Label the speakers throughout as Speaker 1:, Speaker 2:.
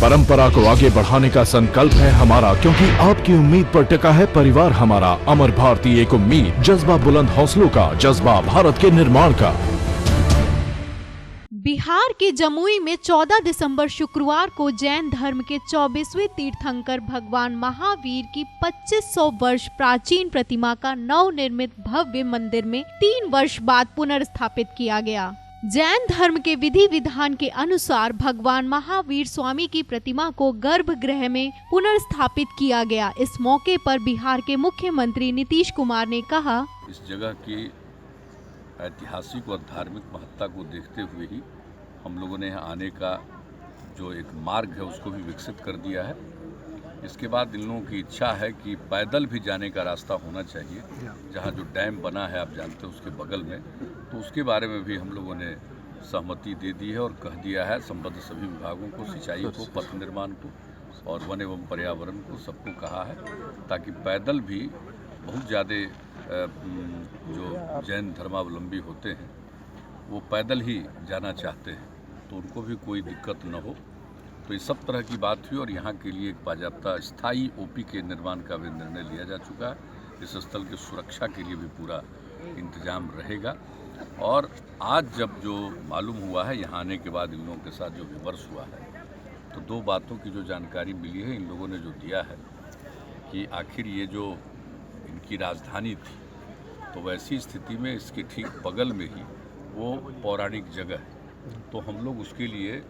Speaker 1: परंपरा को आगे बढ़ाने का संकल्प है हमारा, क्योंकि आपकी उम्मीद पर टिका है परिवार हमारा। अमर भारती एक उम्मीद, जज्बा बुलंद हौसलों का, जज्बा भारत के निर्माण का।
Speaker 2: बिहार के जमुई में 14 दिसंबर शुक्रवार को जैन धर्म के 24वें तीर्थंकर भगवान महावीर की 2500 वर्ष प्राचीन प्रतिमा का नवनिर्मित भव्य मंदिर में 3 वर्ष बाद पुनर्स्थापित किया गया। जैन धर्म के विधि विधान के अनुसार भगवान महावीर स्वामी की प्रतिमा को गर्भगृह में पुनर्स्थापित किया गया। इस मौके पर बिहार के मुख्यमंत्री नीतीश कुमार ने कहा,
Speaker 3: इस जगह की ऐतिहासिक और धार्मिक महत्ता को देखते हुए ही हम लोगों ने यहाँ आने का जो एक मार्ग है उसको भी विकसित कर दिया है। इसके बाद इन लोगों की इच्छा है कि पैदल भी जाने का रास्ता होना चाहिए। जहाँ जो डैम बना है आप जानते हैं उसके बगल में, तो उसके बारे में भी हम लोगों ने सहमति दे दी है और कह दिया है संबद्ध सभी विभागों को, सिंचाई को, पथ निर्माण को और वन एवं पर्यावरण को, सबको कहा है ताकि पैदल भी बहुत ज़्यादा जो जैन धर्मावलंबी होते हैं वो पैदल ही जाना चाहते हैं, तो उनको भी कोई दिक्कत न हो। तो इस सब तरह की बात हुई और यहाँ के लिए एक बाजाप्ता स्थायी ओपी के निर्माण का भी निर्णय लिया जा चुका है। इस स्थल की सुरक्षा के लिए भी पूरा इंतजाम रहेगा। और आज जब जो मालूम हुआ है यहाँ आने के बाद इन लोगों के साथ जो विमर्श हुआ है, तो 2 बातों की जो जानकारी मिली है इन लोगों ने जो दिया है कि आखिर ये जो इनकी राजधानी थी तो वैसी स्थिति में इसके ठीक बगल में ही वो पौराणिक जगह है, तो हम लोग उसके लिए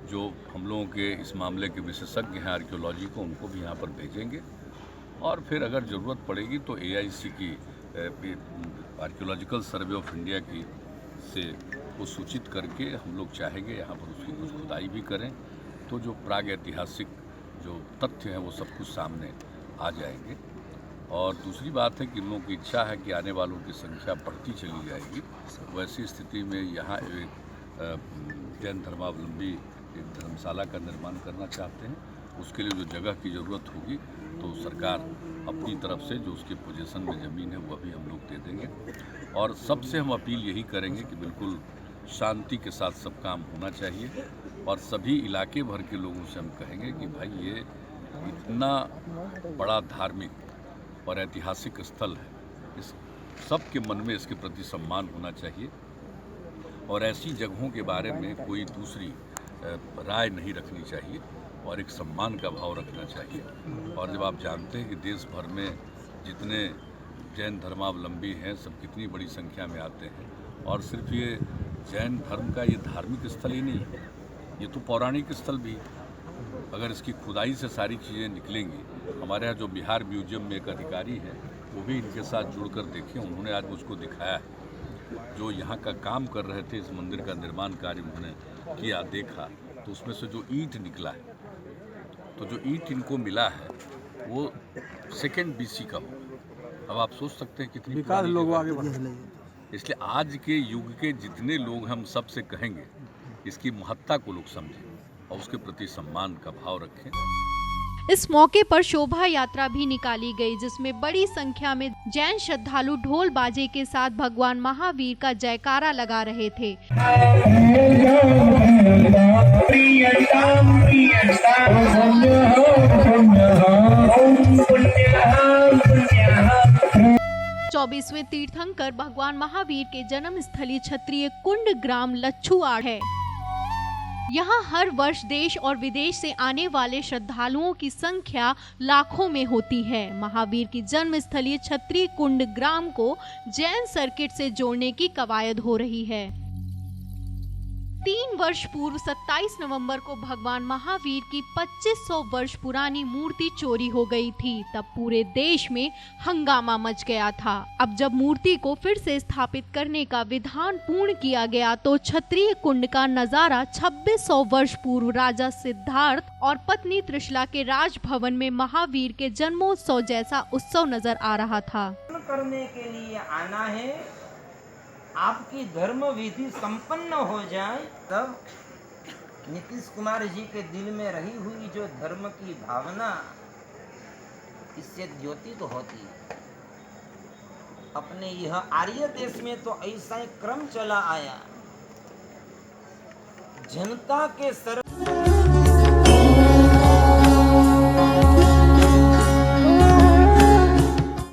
Speaker 3: जो हम लोगों के इस मामले के विशेषज्ञ हैं आर्कियोलॉजी को, उनको भी यहाँ पर भेजेंगे और फिर अगर ज़रूरत पड़ेगी तो AIC की आर्कियोलॉजिकल सर्वे ऑफ इंडिया की से वो सूचित करके हम लोग चाहेंगे यहाँ पर उसकी कुछ खुदाई भी करें, तो जो प्राग ऐतिहासिक जो तथ्य हैं वो सब कुछ सामने आ जाएंगे। और दूसरी बात है कि इन लोगों की इच्छा है कि आने वालों की संख्या बढ़ती चली जाएगी। वैसी स्थिति में यहाँ एक जैन धर्मावलंबी एक धर्मशाला का निर्माण करना चाहते हैं। उसके लिए जो जगह की ज़रूरत होगी तो सरकार अपनी तरफ से जो उसके पोजीशन में ज़मीन है वो भी हम लोग दे देंगे। और सबसे हम अपील यही करेंगे कि बिल्कुल शांति के साथ सब काम होना चाहिए और सभी इलाके भर के लोगों से हम कहेंगे कि भाई ये इतना बड़ा धार्मिक और ऐतिहासिक स्थल है, इस सबके मन में इसके प्रति सम्मान होना चाहिए और ऐसी जगहों के बारे में कोई दूसरी राय नहीं रखनी चाहिए और एक सम्मान का भाव रखना चाहिए। और जब आप जानते हैं कि देश भर में जितने जैन धर्मावलंबी हैं सब कितनी बड़ी संख्या में आते हैं, और सिर्फ ये जैन धर्म का ये धार्मिक स्थल ही नहीं है, ये तो पौराणिक स्थल भी। अगर इसकी खुदाई से सारी चीज़ें निकलेंगी, हमारे यहाँ जो बिहार म्यूजियम में एक अधिकारी है वो भी इनके साथ जुड़कर देखे, उन्होंने आज मुझको दिखाया है जो यहाँ का काम कर रहे थे, इस मंदिर का निर्माण कार्य उन्होंने किया, देखा, तो उसमें से जो ईंट निकला है, तो जो ईंट इनको मिला है वो 2nd BC का होगा। अब आप सोच सकते हैं कितनी विकास लोग आगे बढ़े। इसलिए आज के युग के जितने लोग हम सबसे कहेंगे इसकी महत्ता को लोग समझें और उसके प्रति सम्मान का भाव रखें।
Speaker 2: इस मौके पर शोभा यात्रा भी निकाली गई, जिसमें बड़ी संख्या में जैन श्रद्धालु ढोल बाजे के साथ भगवान महावीर का जयकारा लगा रहे थे। 24वें तीर्थंकर भगवान महावीर के जन्म स्थली क्षत्रिय कुंड ग्राम लच्छुआड़ है। यहाँ हर वर्ष देश और विदेश से आने वाले श्रद्धालुओं की संख्या लाखों में होती है। महावीर की जन्म स्थली क्षत्रिय कुंड ग्राम को जैन सर्किट से जोड़ने की कवायद हो रही है। 3 वर्ष पूर्व 27 नवंबर को भगवान महावीर की 2500 वर्ष पुरानी मूर्ति चोरी हो गई थी। तब पूरे देश में हंगामा मच गया था। अब जब मूर्ति को फिर से स्थापित करने का विधान पूर्ण किया गया तो क्षत्रिय कुंड का नजारा 2600 वर्ष पूर्व राजा सिद्धार्थ और पत्नी त्रिशला के राजभवन में महावीर के जन्मोत्सव जैसा उत्सव नजर आ रहा था।
Speaker 4: करने के लिए आना है, आपकी धर्म विधि संपन्न हो जाए, तब नीतीश कुमार जी के दिल में रही हुई जो धर्म की भावना इससे द्योतित होती है। अपने यह आर्य देश में तो ऐसा ही क्रम चला आया, जनता के सर